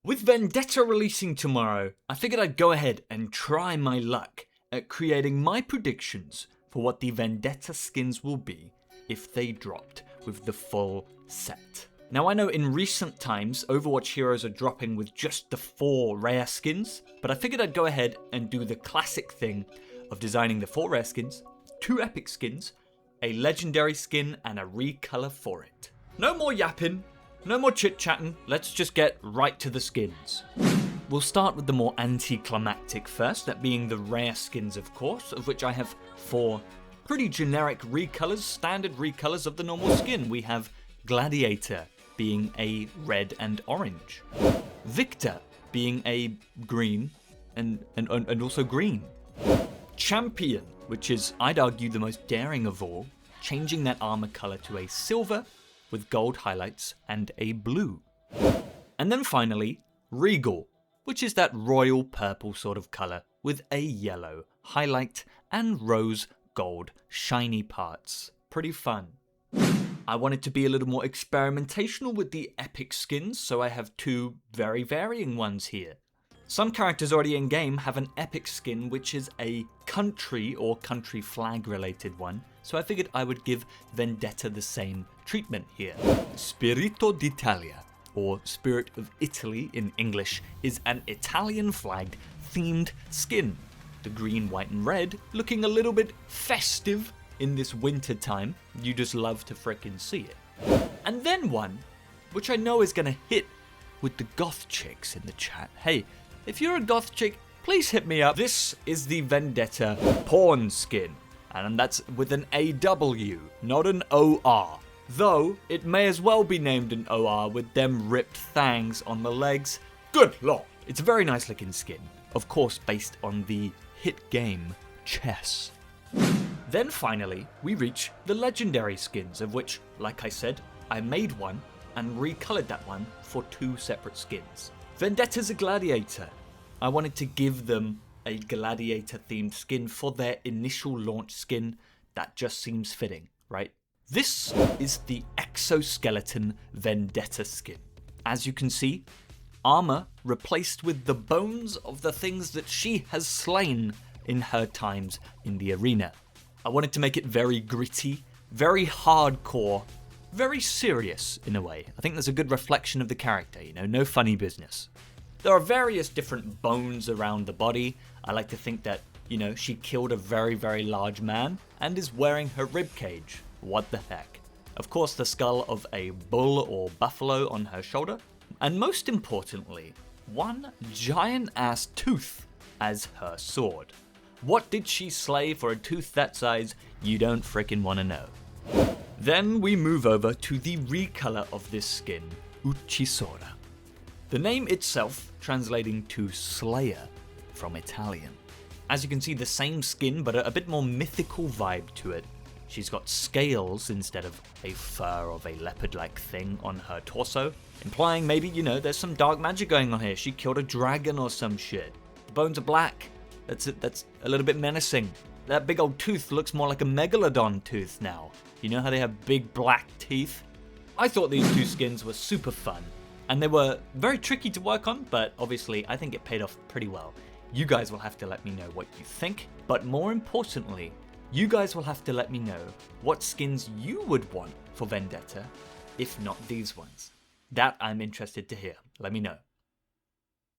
With Vendetta releasing tomorrow, I figured I'd go ahead and try my luck at creating my predictions for what the Vendetta skins will be if they dropped with the full set. Now I know in recent times, Overwatch heroes are dropping with just the 4 rare skins, but I figured I'd go ahead and do the classic thing of designing the 4 rare skins, 2 epic skins, a legendary skin, and a recolor for it. No more yapping. No more chit-chatting, let's just get right to the skins. We'll start with the more anticlimactic first, that being the rare skins of course, of which I have 4 pretty generic recolors, standard recolors of the normal skin. We have Gladiator being a red and orange, Victor being a green and also green, Champion, which is I'd argue the most daring of all, changing that armor color to a silver with gold highlights and a blue. And then finally, Regal, which is that royal purple sort of colour with a yellow highlight and rose gold shiny parts. Pretty fun. I wanted to be a little more experimentational with the epic skins, so I have 2 very varying ones here. Some characters already in game have an epic skin which is a country or country flag related one, so I figured I would give Vendetta the same treatment here. Spirito d'Italia, or Spirit of Italy in English, is an Italian flagged themed skin. The green, white and red looking a little bit festive in this winter time. You just love to frickin' see it. And then one, which I know is gonna hit with the goth chicks in the chat. Hey, if you're a goth chick, please hit me up. This is the Vendetta porn skin, and that's with an AW, not an OR. Though, it may as well be named an OR with them ripped fangs on the legs. Good lord! It's a very nice looking skin, of course based on the hit game Chess. Then finally, we reach the legendary skins, of which, like I said, I made one and recolored that one for 2 separate skins. Vendetta's a gladiator. I wanted to give them a gladiator themed skin for their initial launch skin. That just seems fitting, right? This is the exoskeleton Vendetta skin. As you can see, armor replaced with the bones of the things that she has slain in her times in the arena. I wanted to make it very gritty, very hardcore, very serious in a way. I think there's a good reflection of the character, you know, no funny business. There are various different bones around the body. I like to think that, you know, she killed a very, very large man and is wearing her ribcage. What the heck? Of course, the skull of a bull or buffalo on her shoulder. And most importantly, one giant ass tooth as her sword. What did she slay for a tooth that size? You don't frickin' wanna know. Then we move over to the recolor of this skin, Uccisora. The name itself translating to Slayer from Italian. As you can see, the same skin but a bit more mythical vibe to it. She's got scales instead of a fur of a leopard-like thing on her torso, implying maybe, you know, there's some dark magic going on here. She killed a dragon or some shit. The bones are black. That's a little bit menacing. That big old tooth looks more like a megalodon tooth now. You know how they have big black teeth? I thought these 2 skins were super fun, and they were very tricky to work on, but obviously I think it paid off pretty well. You guys will have to let me know what you think, but more importantly, you guys will have to let me know what skins you would want for Vendetta, if not these ones. That I'm interested to hear. Let me know.